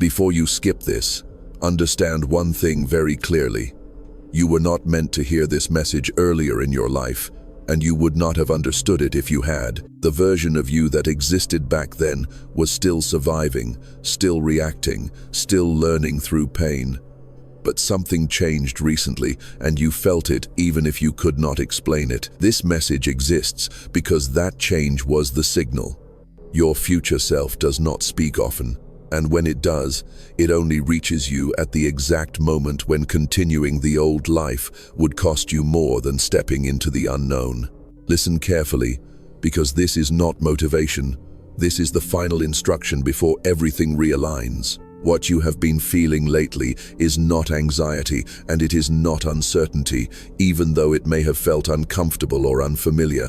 Before you skip this, understand one thing very clearly. You were not meant to hear this message earlier in your life, and you would not have understood it if you had. The version of you that existed back then was still surviving, still reacting, still learning through pain. But something changed recently, and you felt it even if you could not explain it. This message exists because that change was the signal. Your future self does not speak often, and when it does, it only reaches you at the exact moment when continuing the old life would cost you more than stepping into the unknown. Listen carefully, because this is not motivation. This is the final instruction before everything realigns. What you have been feeling lately is not anxiety, and it is not uncertainty, even though it may have felt uncomfortable or unfamiliar.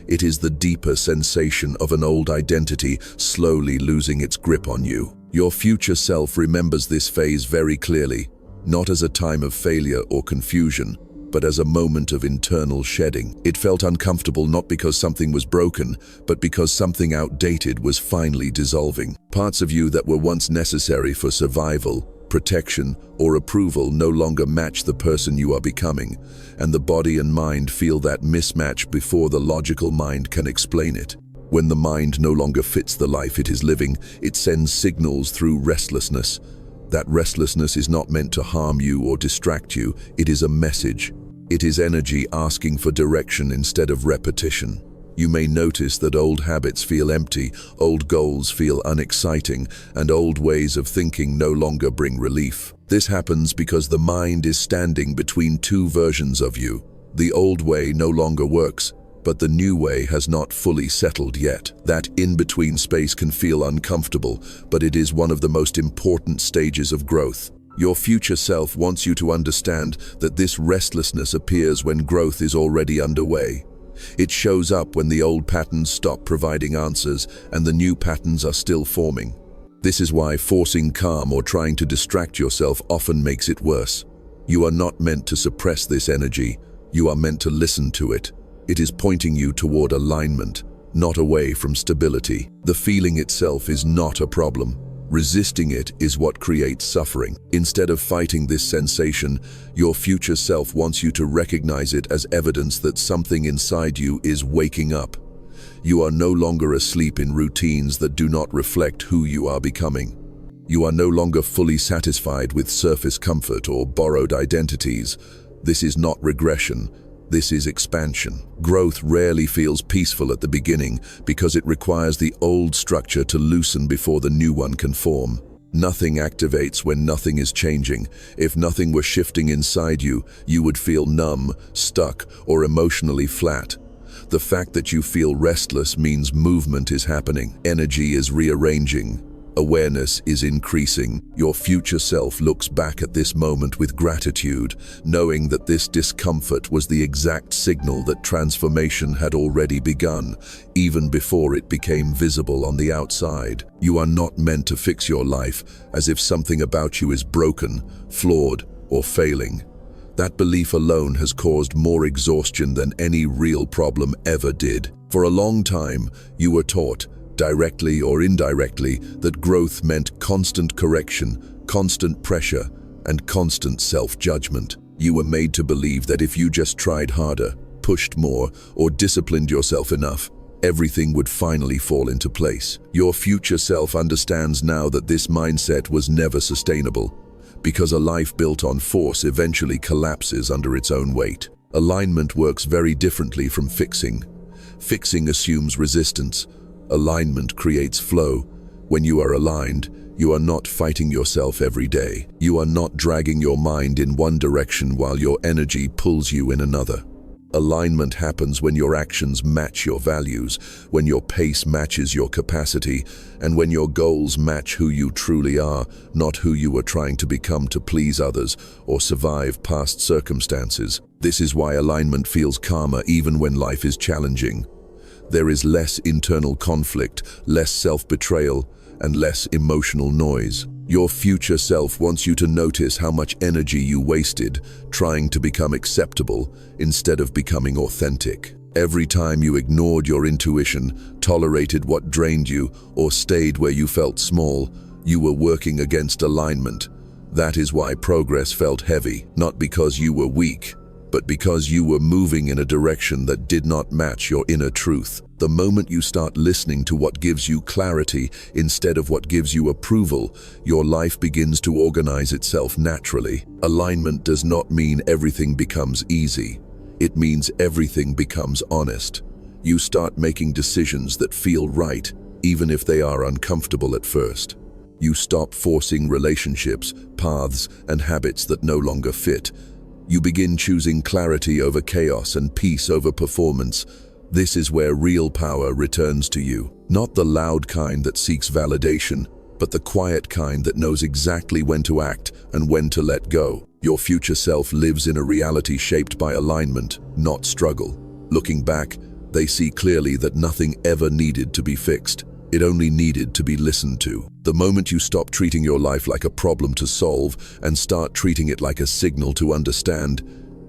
It is the deeper sensation of an old identity slowly losing its grip on you. Your future self remembers this phase very clearly, not as a time of failure or confusion, but as a moment of internal shedding. It felt uncomfortable not because something was broken, but because something outdated was finally dissolving. Parts of you that were once necessary for survival, protection, or approval no longer match the person you are becoming, and the body and mind feel that mismatch before the logical mind can explain it. When the mind no longer fits the life it is living, it sends signals through restlessness. That restlessness is not meant to harm you or distract you, it is a message. It is energy asking for direction instead of repetition. You may notice that old habits feel empty, old goals feel unexciting, and old ways of thinking no longer bring relief. This happens because the mind is standing between two versions of you. The old way no longer works, but the new way has not fully settled yet. That in-between space can feel uncomfortable, but it is one of the most important stages of growth. Your future self wants you to understand that this restlessness appears when growth is already underway. It shows up when the old patterns stop providing answers and the new patterns are still forming. This is why forcing calm or trying to distract yourself often makes it worse. You are not meant to suppress this energy, you are meant to listen to it. It is pointing you toward alignment, not away from stability. The feeling itself is not a problem. Resisting it is what creates suffering. Instead of fighting this sensation, your future self wants you to recognize it as evidence that something inside you is waking up. You are no longer asleep in routines that do not reflect who you are becoming. You are no longer fully satisfied with surface comfort or borrowed identities. This is not regression. This is expansion. Growth rarely feels peaceful at the beginning because it requires the old structure to loosen before the new one can form. Nothing activates when nothing is changing. If nothing were shifting inside you, you would feel numb, stuck, or emotionally flat. The fact that you feel restless means movement is happening. Energy is rearranging. Awareness is increasing. Your future self looks back at this moment with gratitude, knowing that this discomfort was the exact signal that transformation had already begun, even before it became visible on the outside. You are not meant to fix your life as if something about you is broken, flawed, or failing. That belief alone has caused more exhaustion than any real problem ever did. For a long time, you were taught, directly or indirectly, that growth meant constant correction, constant pressure, and constant self-judgment. You were made to believe that if you just tried harder, pushed more, or disciplined yourself enough, everything would finally fall into place. Your future self understands now that this mindset was never sustainable, because a life built on force eventually collapses under its own weight. Alignment works very differently from fixing. Fixing assumes resistance. Alignment creates flow. When you are aligned, you are not fighting yourself every day. You are not dragging your mind in one direction while your energy pulls you in another. Alignment happens when your actions match your values, when your pace matches your capacity, and when your goals match who you truly are, not who you are trying to become to please others or survive past circumstances. This is why alignment feels calmer even when life is challenging. There is less internal conflict, less self-betrayal, and less emotional noise. Your future self wants you to notice how much energy you wasted trying to become acceptable instead of becoming authentic. Every time you ignored your intuition, tolerated what drained you, or stayed where you felt small, You were working against alignment. That is why progress felt heavy, not because you were weak, but because you were moving in a direction that did not match your inner truth. The moment you start listening to what gives you clarity instead of what gives you approval, your life begins to organize itself naturally. Alignment does not mean everything becomes easy. It means everything becomes honest. You start making decisions that feel right, even if they are uncomfortable at first. You stop forcing relationships, paths, and habits that no longer fit. You begin choosing clarity over chaos and peace over performance. This is where real power returns to you. Not the loud kind that seeks validation, but the quiet kind that knows exactly when to act and when to let go. Your future self lives in a reality shaped by alignment, not struggle. Looking back, they see clearly that nothing ever needed to be fixed. It only needed to be listened to. The moment you stop treating your life like a problem to solve and start treating it like a signal to understand,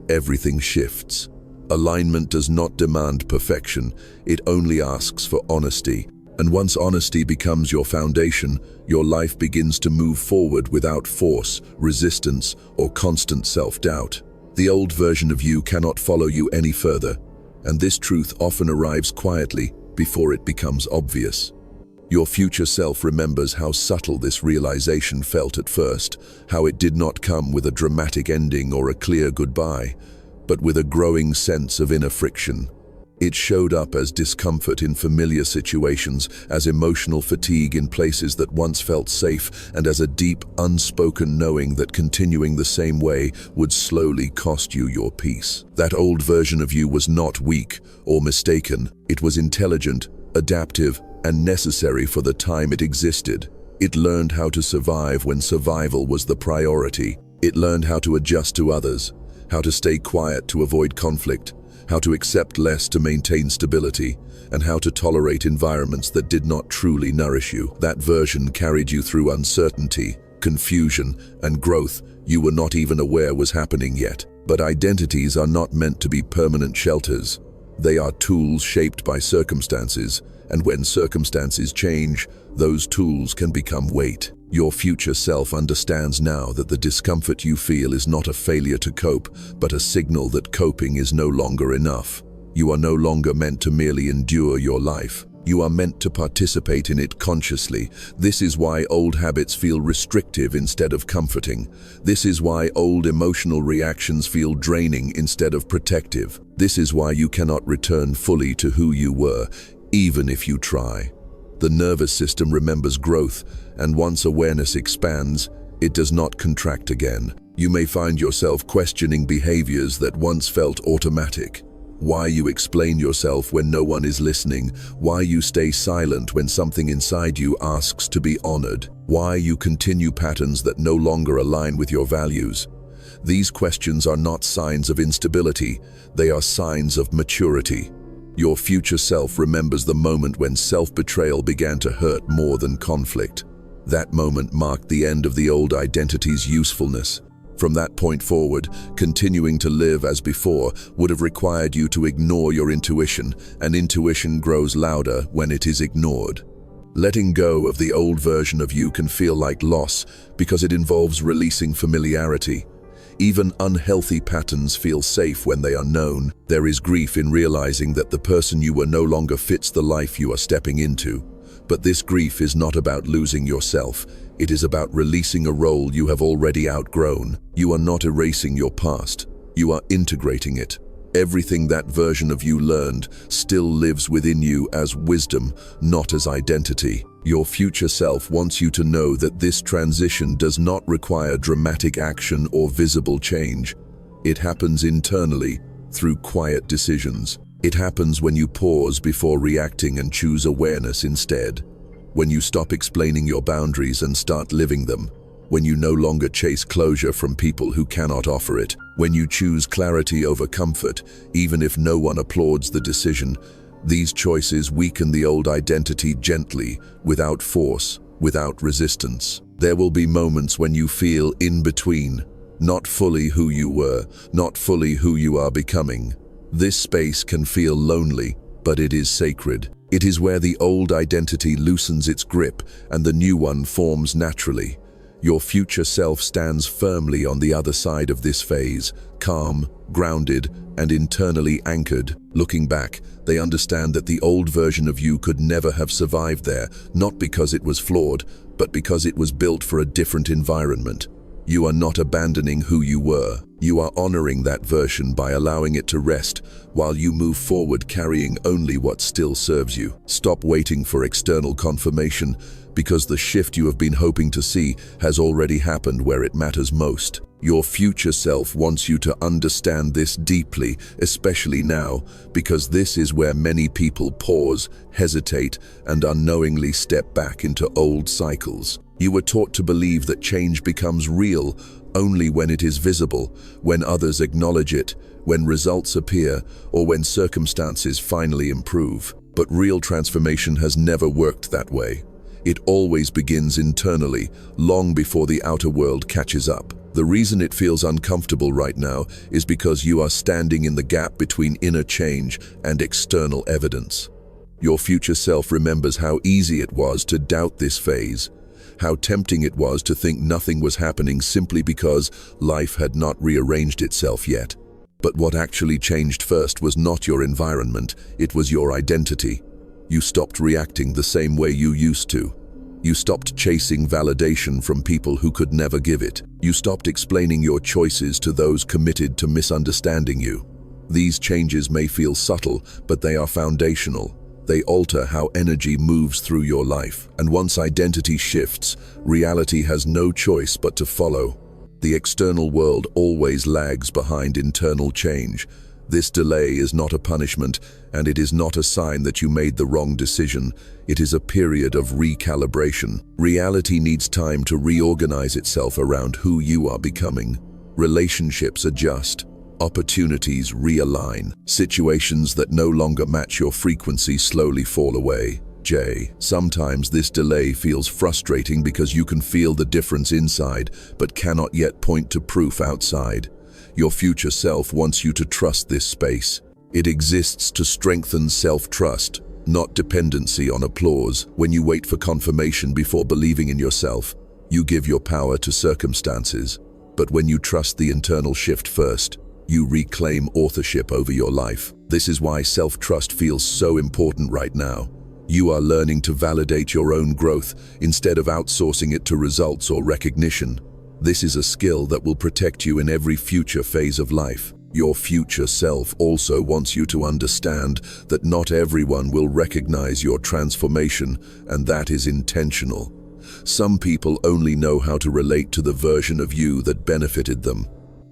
everything shifts. Alignment does not demand perfection, it only asks for honesty. And once honesty becomes your foundation, your life begins to move forward without force, resistance, or constant self-doubt. The old version of you cannot follow you any further, and this truth often arrives quietly before it becomes obvious. Your future self remembers how subtle this realization felt at first, how it did not come with a dramatic ending or a clear goodbye, but with a growing sense of inner friction. It showed up as discomfort in familiar situations, as emotional fatigue in places that once felt safe, and as a deep, unspoken knowing that continuing the same way would slowly cost you your peace. That old version of you was not weak or mistaken. It was intelligent, adaptive, and necessary for the time it existed. It learned how to survive when survival was the priority. It learned how to adjust to others, how to stay quiet to avoid conflict, how to accept less to maintain stability, and how to tolerate environments that did not truly nourish you. That version carried you through uncertainty, confusion, and growth you were not even aware was happening yet. But identities are not meant to be permanent shelters. They are tools shaped by circumstances, and when circumstances change, those tools can become weight. Your future self understands now that the discomfort you feel is not a failure to cope, but a signal that coping is no longer enough. You are no longer meant to merely endure your life. You are meant to participate in it consciously. This is why old habits feel restrictive instead of comforting. This is why old emotional reactions feel draining instead of protective. This is why you cannot return fully to who you were, even if you try. The nervous system remembers growth, and once awareness expands, it does not contract again. You may find yourself questioning behaviors that once felt automatic. Why you explain yourself when no one is listening, why you stay silent when something inside you asks to be honored, why you continue patterns that no longer align with your values. These questions are not signs of instability, they are signs of maturity. Your future self remembers the moment when self-betrayal began to hurt more than conflict. That moment marked the end of the old identity's usefulness. From that point forward, continuing to live as before would have required you to ignore your intuition, and intuition grows louder when it is ignored. Letting go of the old version of you can feel like loss because it involves releasing familiarity. Even unhealthy patterns feel safe when they are known. There is grief in realizing that the person you were no longer fits the life you are stepping into. But this grief is not about losing yourself. It is about releasing a role you have already outgrown. You are not erasing your past. You are integrating it. Everything that version of you learned still lives within you as wisdom, not as identity. Your future self wants you to know that this transition does not require dramatic action or visible change. It happens internally, through quiet decisions. It happens when you pause before reacting and choose awareness instead. When you stop explaining your boundaries and start living them. When you no longer chase closure from people who cannot offer it. When you choose clarity over comfort, even if no one applauds the decision. These choices weaken the old identity gently, without force, without resistance. There will be moments when you feel in between, not fully who you were, not fully who you are becoming. This space can feel lonely, but it is sacred. It is where the old identity loosens its grip and the new one forms naturally. Your future self stands firmly on the other side of this phase, calm, grounded, and internally anchored. Looking back, they understand that the old version of you could never have survived there, not because it was flawed, but because it was built for a different environment. You are not abandoning who you were. You are honoring that version by allowing it to rest while you move forward carrying only what still serves you. Stop waiting for external confirmation because the shift you have been hoping to see has already happened where it matters most. Your future self wants you to understand this deeply, especially now, because this is where many people pause, hesitate, and unknowingly step back into old cycles. You were taught to believe that change becomes real only when it is visible, when others acknowledge it, when results appear, or when circumstances finally improve. But real transformation has never worked that way. It always begins internally, long before the outer world catches up. The reason it feels uncomfortable right now is because you are standing in the gap between inner change and external evidence. Your future self remembers how easy it was to doubt this phase, how tempting it was to think nothing was happening simply because life had not rearranged itself yet. But what actually changed first was not your environment, it was your identity. You stopped reacting the same way you used to. You stopped chasing validation from people who could never give it. You stopped explaining your choices to those committed to misunderstanding you. These changes may feel subtle, but they are foundational. They alter how energy moves through your life. And once identity shifts, reality has no choice but to follow. The external world always lags behind internal change. This delay is not a punishment, and it is not a sign that you made the wrong decision. It is a period of recalibration. Reality needs time to reorganize itself around who you are becoming. Relationships adjust. Opportunities realign. Situations that no longer match your frequency slowly fall away. Sometimes this delay feels frustrating because you can feel the difference inside, but cannot yet point to proof outside. Your future self wants you to trust this space. It exists to strengthen self-trust, not dependency on applause. When you wait for confirmation before believing in yourself, you give your power to circumstances. But when you trust the internal shift first, you reclaim authorship over your life. This is why self-trust feels so important right now. You are learning to validate your own growth instead of outsourcing it to results or recognition. This is a skill that will protect you in every future phase of life. Your future self also wants you to understand that not everyone will recognize your transformation, and that is intentional. Some people only know how to relate to the version of you that benefited them.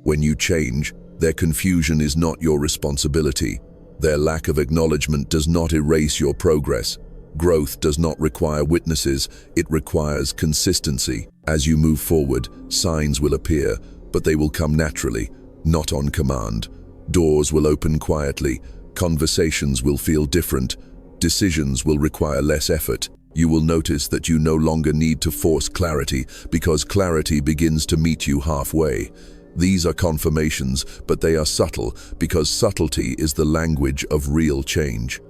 When you change, their confusion is not your responsibility. Their lack of acknowledgement does not erase your progress. Growth does not require witnesses, it requires consistency. As you move forward, signs will appear, but they will come naturally, not on command. Doors will open quietly, conversations will feel different, decisions will require less effort. You will notice that you no longer need to force clarity because clarity begins to meet you halfway. These are confirmations, but they are subtle because subtlety is the language of real change.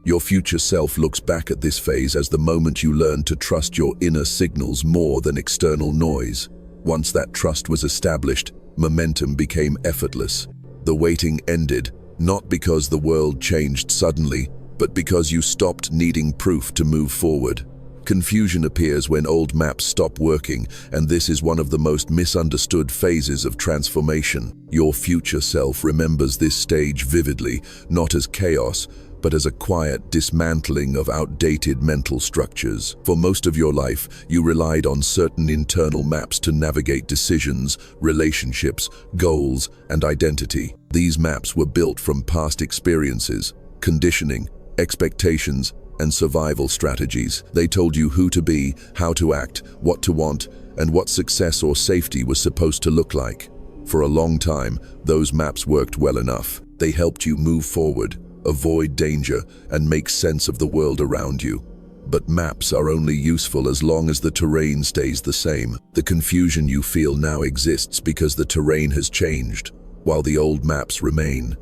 Your future self looks back at this phase as the moment you learned to trust your inner signals more than external noise. Once that trust was established, momentum became effortless. The waiting ended, not because the world changed suddenly, but because you stopped needing proof to move forward. Confusion appears when old maps stop working, and this is one of the most misunderstood phases of transformation. Your future self remembers this stage vividly, not as chaos, but as a quiet dismantling of outdated mental structures. For most of your life, you relied on certain internal maps to navigate decisions, relationships, goals, and identity. These maps were built from past experiences, conditioning, expectations, and survival strategies. They told you who to be, how to act, what to want, and what success or safety was supposed to look like. For a long time, those maps worked well enough. They helped you move forward, avoid danger, and make sense of the world around you. But maps are only useful as long as the terrain stays the same. The confusion you feel now exists because the terrain has changed, while the old maps remain.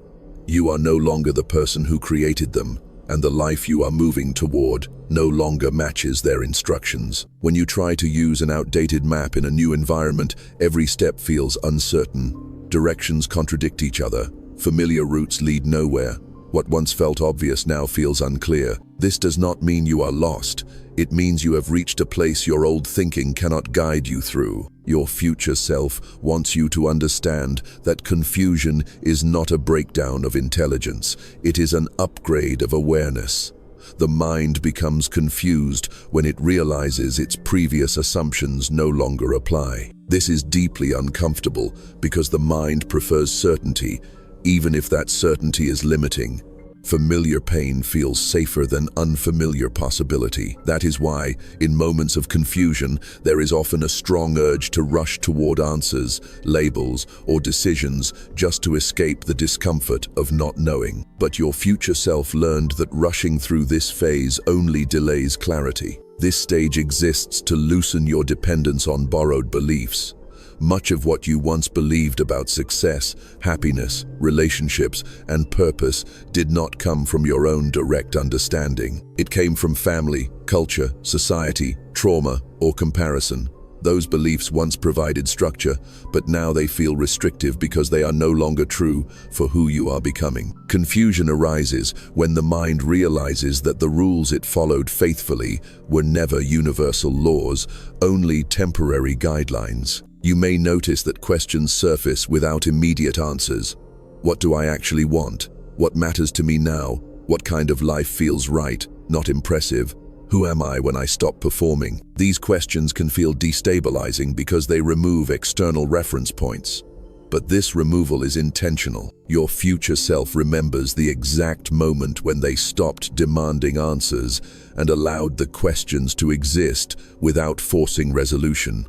You are no longer the person who created them. and the life you are moving toward no longer matches their instructions. When you try to use an outdated map in a new environment, every step feels uncertain. Directions contradict each other. Familiar routes lead nowhere. What once felt obvious now feels unclear. This does not mean you are lost. It means you have reached a place your old thinking cannot guide you through. Your future self wants you to understand that confusion is not a breakdown of intelligence. It is an upgrade of awareness. The mind becomes confused when it realizes its previous assumptions no longer apply. This is deeply uncomfortable because the mind prefers certainty, even if that certainty is limiting. Familiar pain feels safer than unfamiliar possibility. That is why, in moments of confusion, there is often a strong urge to rush toward answers, labels, or decisions just to escape the discomfort of not knowing. But your future self learned that rushing through this phase only delays clarity. This stage exists to loosen your dependence on borrowed beliefs. Much of what you once believed about success, happiness, relationships, and purpose did not come from your own direct understanding. It came from family, culture, society, trauma, or comparison. Those beliefs once provided structure, but now they feel restrictive because they are no longer true for who you are becoming. Confusion arises when the mind realizes that the rules it followed faithfully were never universal laws, only temporary guidelines. You may notice that questions surface without immediate answers. What do I actually want? What matters to me now? What kind of life feels right, not impressive? Who am I when I stop performing? These questions can feel destabilizing because they remove external reference points. But this removal is intentional. Your future self remembers the exact moment when they stopped demanding answers and allowed the questions to exist without forcing resolution.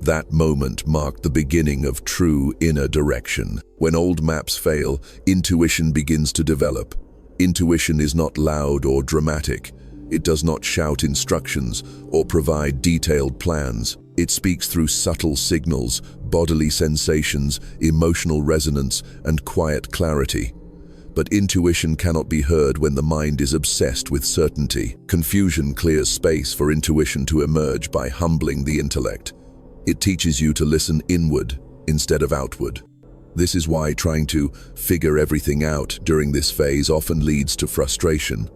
That moment marked the beginning of true inner direction. When old maps fail, intuition begins to develop. Intuition is not loud or dramatic. It does not shout instructions or provide detailed plans. It speaks through subtle signals, bodily sensations, emotional resonance, and quiet clarity. But intuition cannot be heard when the mind is obsessed with certainty. Confusion clears space for intuition to emerge by humbling the intellect. It teaches you to listen inward instead of outward. This is why trying to figure everything out during this phase often leads to frustration.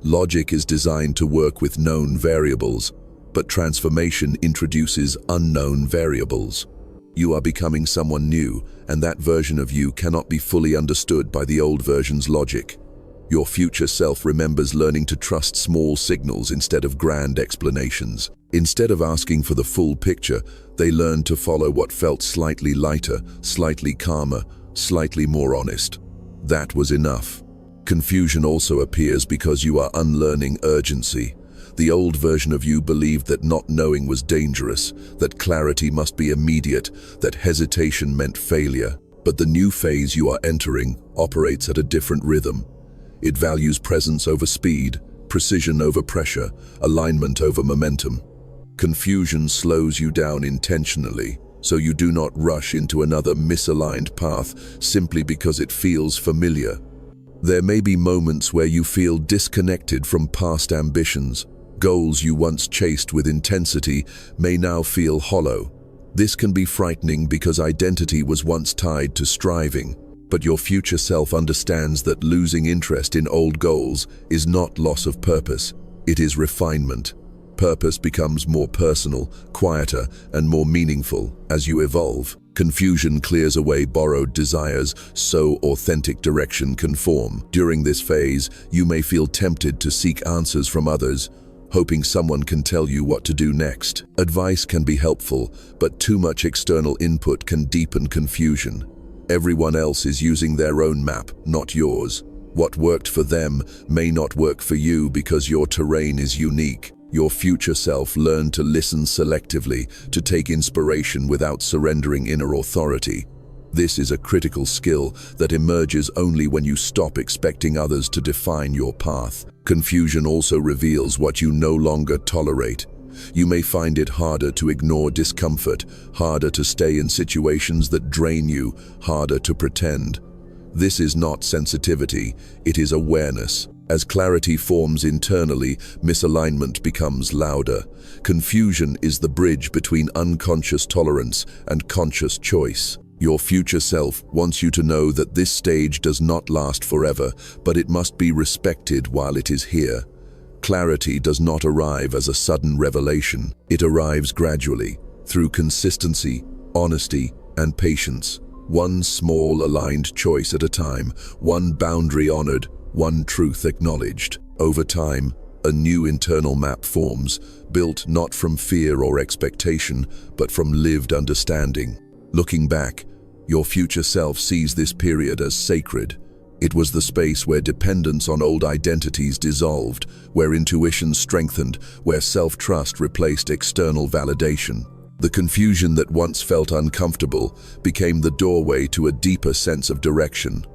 Logic is designed to work with known variables, but transformation introduces unknown variables. You are becoming someone new, and that version of you cannot be fully understood by the old version's logic. Your future self remembers learning to trust small signals instead of grand explanations. Instead of asking for the full picture, they learned to follow what felt slightly lighter, slightly calmer, slightly more honest. That was enough. Confusion also appears because you are unlearning urgency. The old version of you believed that not knowing was dangerous, that clarity must be immediate, that hesitation meant failure. But the new phase you are entering operates at a different rhythm. It values presence over speed, precision over pressure, alignment over momentum. Confusion slows you down intentionally, so you do not rush into another misaligned path simply because it feels familiar. There may be moments where you feel disconnected from past ambitions. Goals you once chased with intensity may now feel hollow. This can be frightening because identity was once tied to striving. But your future self understands that losing interest in old goals is not loss of purpose, it is refinement. Purpose becomes more personal, quieter, and more meaningful as you evolve. Confusion clears away borrowed desires, so authentic direction can form. During this phase, you may feel tempted to seek answers from others, hoping someone can tell you what to do next. Advice can be helpful, but too much external input can deepen confusion. Everyone else is using their own map, not yours. What worked for them may not work for you because your terrain is unique. Your future self learned to listen selectively, to take inspiration without surrendering inner authority. This is a critical skill that emerges only when you stop expecting others to define your path. Confusion also reveals what you no longer tolerate. You may find it harder to ignore discomfort, harder to stay in situations that drain you, harder to pretend. This is not sensitivity, it is awareness. As clarity forms internally, misalignment becomes louder. Confusion is the bridge between unconscious tolerance and conscious choice. Your future self wants you to know that this stage does not last forever, but it must be respected while it is here. Clarity does not arrive as a sudden revelation. It arrives gradually, through consistency, honesty, and patience. One small aligned choice at a time, one boundary honored, one truth acknowledged. Over time, a new internal map forms, built not from fear or expectation, but from lived understanding. Looking back, your future self sees this period as sacred. It was the space where dependence on old identities dissolved, where intuition strengthened, where self-trust replaced external validation. The confusion that once felt uncomfortable became the doorway to a deeper sense of direction.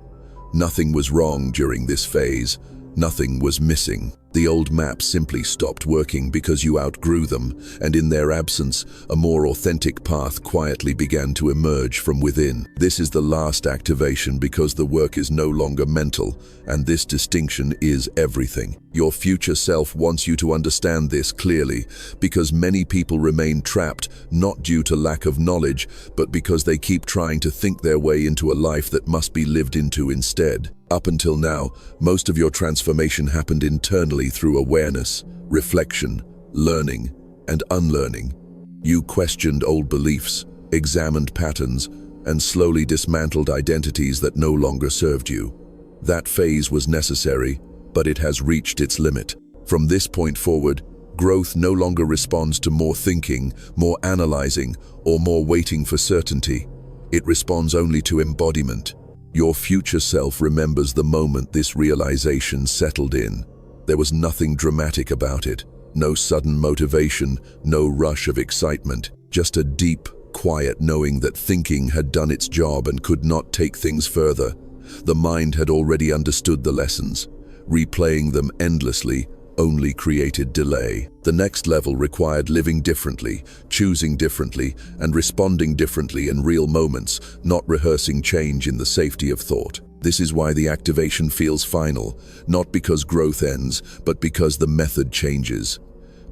Nothing was wrong during this phase. Nothing was missing. The old maps simply stopped working because you outgrew them, and in their absence, a more authentic path quietly began to emerge from within. This is the last activation because the work is no longer mental, and this distinction is everything. Your future self wants you to understand this clearly, because many people remain trapped, not due to lack of knowledge, but because they keep trying to think their way into a life that must be lived into instead. Up until now, most of your transformation happened internally through awareness, reflection, learning, and unlearning. You questioned old beliefs, examined patterns, and slowly dismantled identities that no longer served you. That phase was necessary, but it has reached its limit. From this point forward, growth no longer responds to more thinking, more analyzing, or more waiting for certainty. It responds only to embodiment. Your future self remembers the moment this realization settled in. There was nothing dramatic about it, no sudden motivation, no rush of excitement, just a deep, quiet knowing that thinking had done its job and could not take things further. The mind had already understood the lessons. Replaying them endlessly only created delay. The next level required living differently, choosing differently, and responding differently in real moments, not rehearsing change in the safety of thought. This is why the activation feels final, not because growth ends, but because the method changes.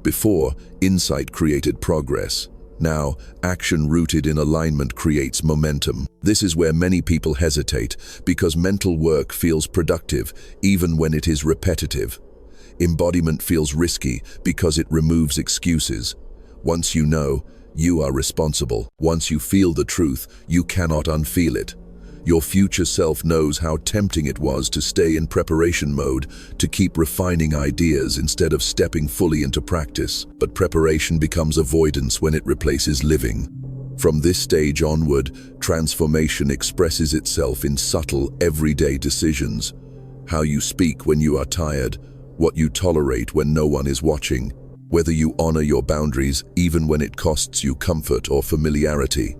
Before, insight created progress. Now, action rooted in alignment creates momentum. This is where many people hesitate, because mental work feels productive, even when it is repetitive. Embodiment feels risky because it removes excuses. Once you know, you are responsible. Once you feel the truth, you cannot unfeel it. Your future self knows how tempting it was to stay in preparation mode, to keep refining ideas instead of stepping fully into practice. But preparation becomes avoidance when it replaces living. From this stage onward, transformation expresses itself in subtle, everyday decisions. How you speak when you are tired, what you tolerate when no one is watching, whether you honor your boundaries even when it costs you comfort or familiarity,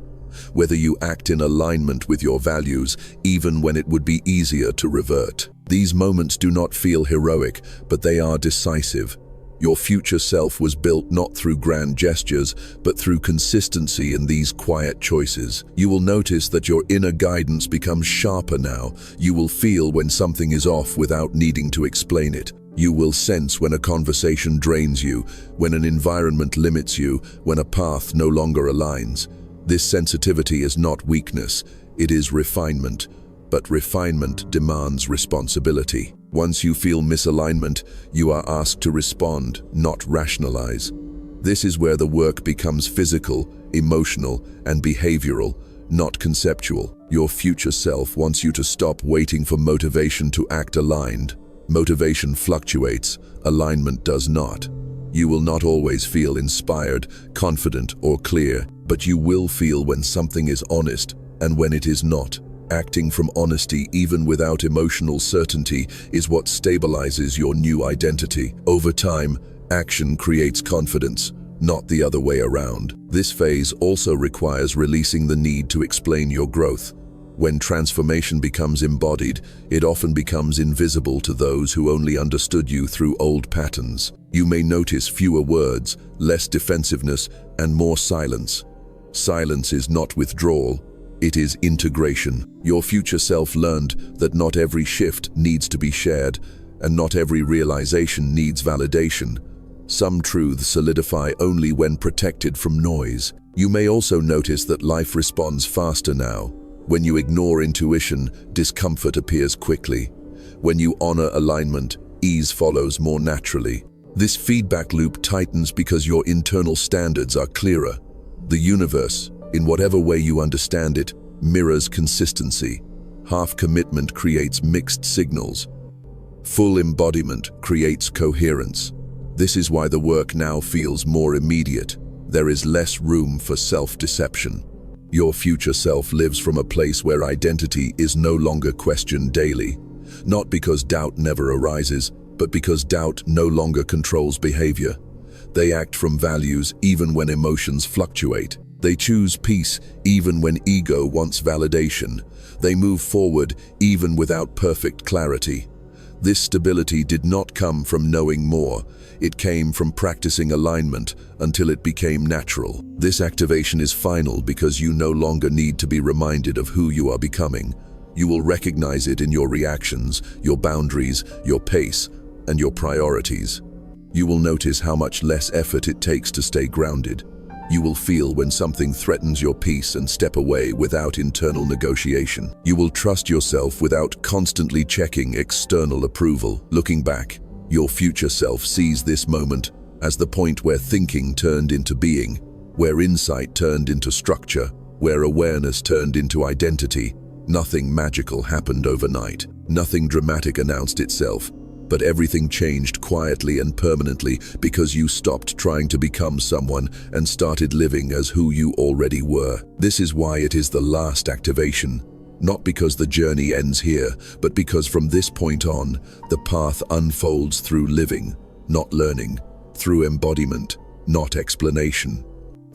whether you act in alignment with your values even when it would be easier to revert. These moments do not feel heroic, but they are decisive. Your future self was built not through grand gestures, but through consistency in these quiet choices. You will notice that your inner guidance becomes sharper now. You will feel when something is off without needing to explain it. You will sense when a conversation drains you, when an environment limits you, when a path no longer aligns. This sensitivity is not weakness, it is refinement. But refinement demands responsibility. Once you feel misalignment, you are asked to respond, not rationalize. This is where the work becomes physical, emotional, and behavioral, not conceptual. Your future self wants you to stop waiting for motivation to act aligned. Motivation fluctuates, alignment does not. You will not always feel inspired, confident, or clear, but you will feel when something is honest and when it is not. Acting from honesty, even without emotional certainty, is what stabilizes your new identity. Over time, action creates confidence, not the other way around. This phase also requires releasing the need to explain your growth. When transformation becomes embodied, it often becomes invisible to those who only understood you through old patterns. You may notice fewer words, less defensiveness, and more silence. Silence is not withdrawal. It is integration. Your future self learned that not every shift needs to be shared, and not every realization needs validation. Some truths solidify only when protected from noise. You may also notice that life responds faster now. When you ignore intuition, discomfort appears quickly. When you honor alignment, ease follows more naturally. This feedback loop tightens because your internal standards are clearer. The universe, in whatever way you understand it, mirrors consistency. Half commitment creates mixed signals. Full embodiment creates coherence. This is why the work now feels more immediate. There is less room for self-deception. Your future self lives from a place where identity is no longer questioned daily. Not because doubt never arises, but because doubt no longer controls behavior. They act from values even when emotions fluctuate. They choose peace even when ego wants validation. They move forward even without perfect clarity. This stability did not come from knowing more. It came from practicing alignment until it became natural. This activation is final because you no longer need to be reminded of who you are becoming. You will recognize it in your reactions, your boundaries, your pace, and your priorities. You will notice how much less effort it takes to stay grounded. You will feel when something threatens your peace and step away without internal negotiation. You will trust yourself without constantly checking external approval. Looking back, your future self sees this moment as the point where thinking turned into being, where insight turned into structure, where awareness turned into identity. Nothing magical happened overnight. Nothing dramatic announced itself. But everything changed quietly and permanently because you stopped trying to become someone and started living as who you already were. This is why it is the last activation. Not because the journey ends here, but because from this point on, the path unfolds through living, not learning, through embodiment, not explanation,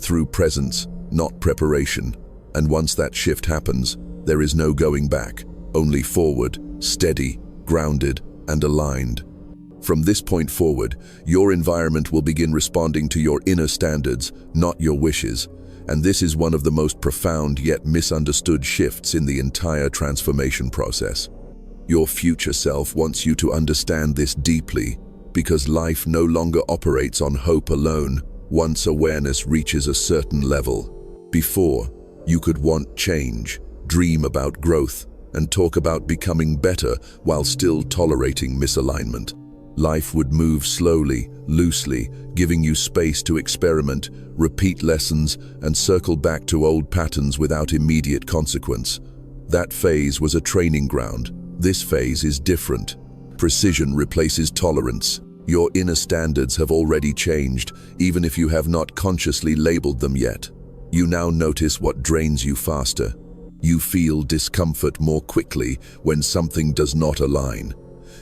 through presence, not preparation. And once that shift happens, there is no going back, only forward, steady, grounded, and aligned. From this point forward, your environment will begin responding to your inner standards, not your wishes. And this is one of the most profound yet misunderstood shifts in the entire transformation process. Your future self wants you to understand this deeply, because life no longer operates on hope alone once awareness reaches a certain level. Before, you could want change, dream about growth, and talk about becoming better while still tolerating misalignment. Life would move slowly, loosely, giving you space to experiment, repeat lessons, and circle back to old patterns without immediate consequence. That phase was a training ground. This phase is different. Precision replaces tolerance. Your inner standards have already changed, even if you have not consciously labeled them yet. You now notice what drains you faster. You feel discomfort more quickly when something does not align.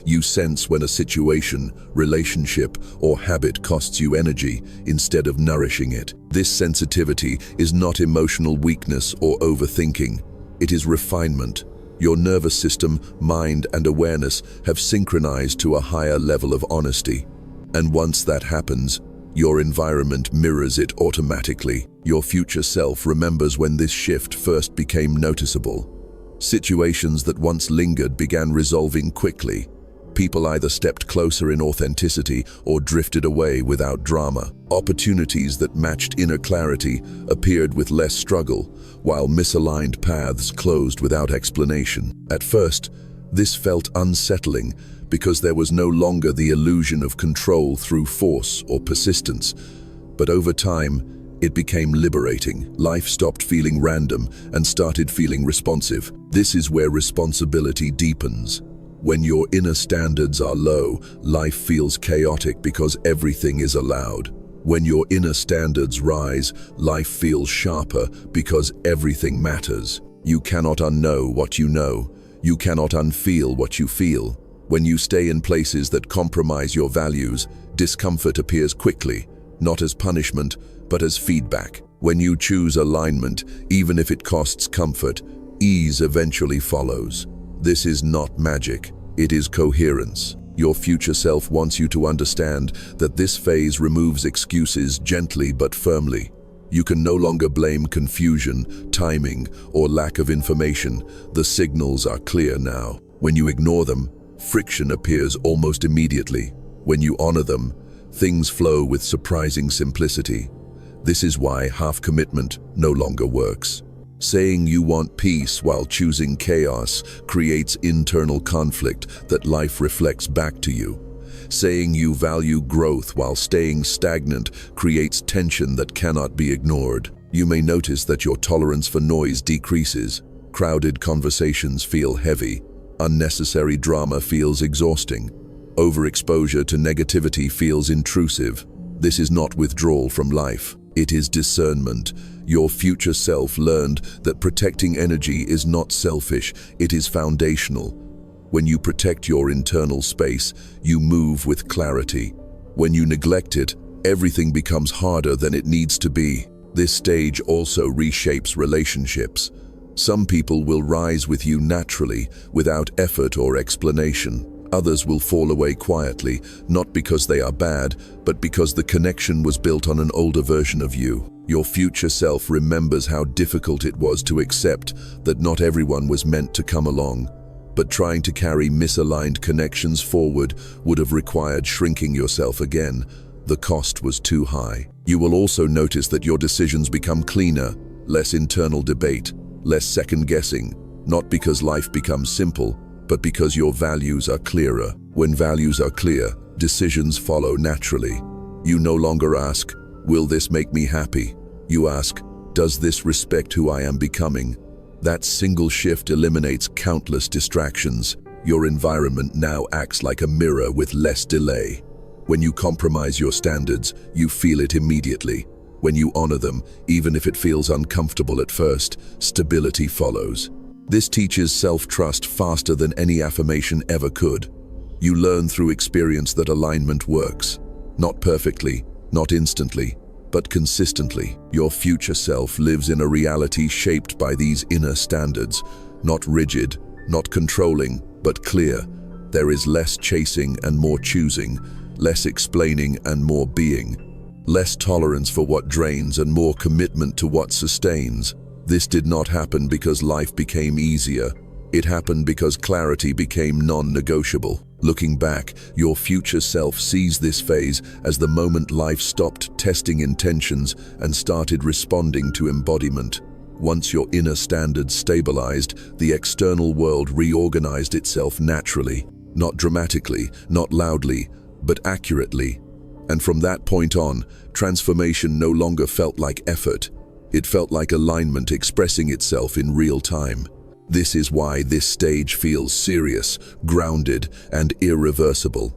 You sense when a situation, relationship, or habit costs you energy instead of nourishing it. This sensitivity is not emotional weakness or overthinking. It is refinement. Your nervous system, mind, and awareness have synchronized to a higher level of honesty. And once that happens, your environment mirrors it automatically. Your future self remembers when this shift first became noticeable. Situations that once lingered began resolving quickly. People either stepped closer in authenticity or drifted away without drama. Opportunities that matched inner clarity appeared with less struggle, while misaligned paths closed without explanation. At first, this felt unsettling because there was no longer the illusion of control through force or persistence. But over time, it became liberating. Life stopped feeling random and started feeling responsive. This is where responsibility deepens. When your inner standards are low, life feels chaotic because everything is allowed. When your inner standards rise, life feels sharper because everything matters. You cannot unknow what you know. You cannot unfeel what you feel. When you stay in places that compromise your values, discomfort appears quickly, not as punishment, but as feedback. When you choose alignment, even if it costs comfort, ease eventually follows. This is not magic, it is coherence. Your future self wants you to understand that this phase removes excuses gently but firmly. You can no longer blame confusion, timing, or lack of information. The signals are clear now. When you ignore them, friction appears almost immediately. When you honor them, things flow with surprising simplicity. This is why half-commitment no longer works. Saying you want peace while choosing chaos creates internal conflict that life reflects back to you. Saying you value growth while staying stagnant creates tension that cannot be ignored. You may notice that your tolerance for noise decreases. Crowded conversations feel heavy. Unnecessary drama feels exhausting. Overexposure to negativity feels intrusive. This is not withdrawal from life. It is discernment. Your future self learned that protecting energy is not selfish, it is foundational. When you protect your internal space, you move with clarity. When you neglect it, everything becomes harder than it needs to be. This stage also reshapes relationships. Some people will rise with you naturally, without effort or explanation. Others will fall away quietly, not because they are bad, but because the connection was built on an older version of you. Your future self remembers how difficult it was to accept that not everyone was meant to come along. But trying to carry misaligned connections forward would have required shrinking yourself again. The cost was too high. You will also notice that your decisions become cleaner, less internal debate, less second-guessing, not because life becomes simple, but because your values are clearer. When values are clear, decisions follow naturally. You no longer ask, will this make me happy? You ask, does this respect who I am becoming? That single shift eliminates countless distractions. Your environment now acts like a mirror with less delay. When you compromise your standards, you feel it immediately. When you honor them, even if it feels uncomfortable at first, stability follows. This teaches self-trust faster than any affirmation ever could. You learn through experience that alignment works. Not perfectly, not instantly, but consistently. Your future self lives in a reality shaped by these inner standards, not rigid, not controlling, but clear. There is less chasing and more choosing, less explaining and more being, less tolerance for what drains and more commitment to what sustains. This did not happen because life became easier. It happened because clarity became non-negotiable. Looking back, your future self sees this phase as the moment life stopped testing intentions and started responding to embodiment. Once your inner standards stabilized, the external world reorganized itself naturally. Not dramatically, not loudly, but accurately. And from that point on, transformation no longer felt like effort. It felt like alignment expressing itself in real time. This is why this stage feels serious, grounded, and irreversible.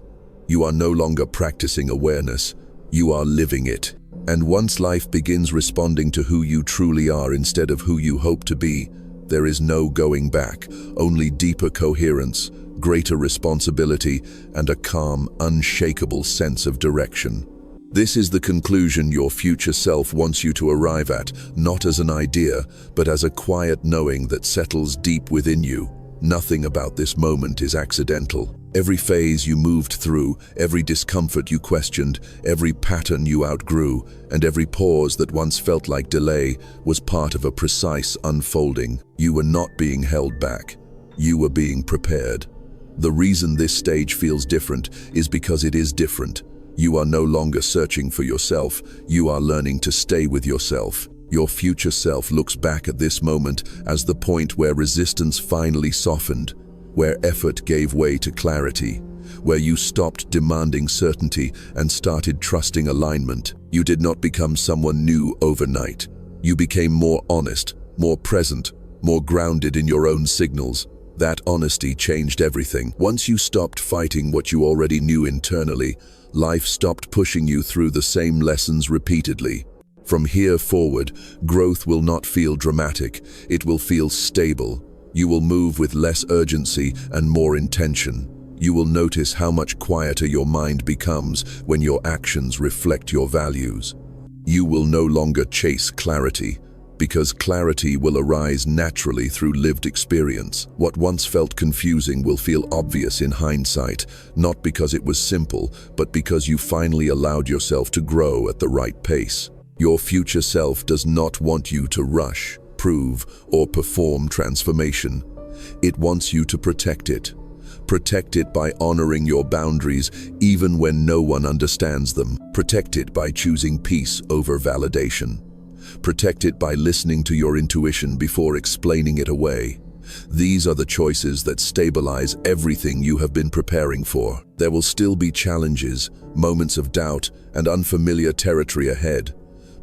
You are no longer practicing awareness, you are living it. And once life begins responding to who you truly are instead of who you hope to be, there is no going back, only deeper coherence, greater responsibility, and a calm, unshakable sense of direction. This is the conclusion your future self wants you to arrive at, not as an idea, but as a quiet knowing that settles deep within you. Nothing about this moment is accidental. Every phase you moved through, every discomfort you questioned, every pattern you outgrew, and every pause that once felt like delay was part of a precise unfolding. You were not being held back. You were being prepared. The reason this stage feels different is because it is different. You are no longer searching for yourself, you are learning to stay with yourself. Your future self looks back at this moment as the point where resistance finally softened, where effort gave way to clarity, where you stopped demanding certainty and started trusting alignment. You did not become someone new overnight. You became more honest, more present, more grounded in your own signals. That honesty changed everything. Once you stopped fighting what you already knew internally, life stopped pushing you through the same lessons repeatedly. From here forward, growth will not feel dramatic, it will feel stable. You will move with less urgency and more intention. You will notice how much quieter your mind becomes when your actions reflect your values. You will no longer chase clarity, because clarity will arise naturally through lived experience. What once felt confusing will feel obvious in hindsight, not because it was simple, but because you finally allowed yourself to grow at the right pace. Your future self does not want you to rush, prove, or perform transformation. It wants you to protect it. Protect it by honoring your boundaries even when no one understands them. Protect it by choosing peace over validation. Protect it by listening to your intuition before explaining it away. These are the choices that stabilize everything you have been preparing for. There will still be challenges, moments of doubt, and unfamiliar territory ahead,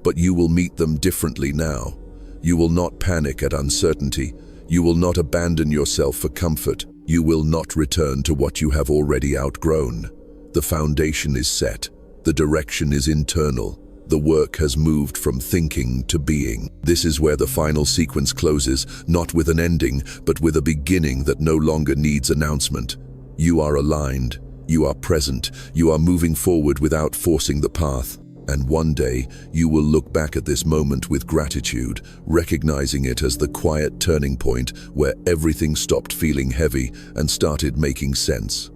but you will meet them differently now. You will not panic at uncertainty. You will not abandon yourself for comfort. You will not return to what you have already outgrown. The foundation is set. The direction is internal. The work has moved from thinking to being. This is where the final sequence closes, not with an ending, but with a beginning that no longer needs announcement. You are aligned. You are present. You are moving forward without forcing the path. And one day, you will look back at this moment with gratitude, recognizing it as the quiet turning point where everything stopped feeling heavy and started making sense.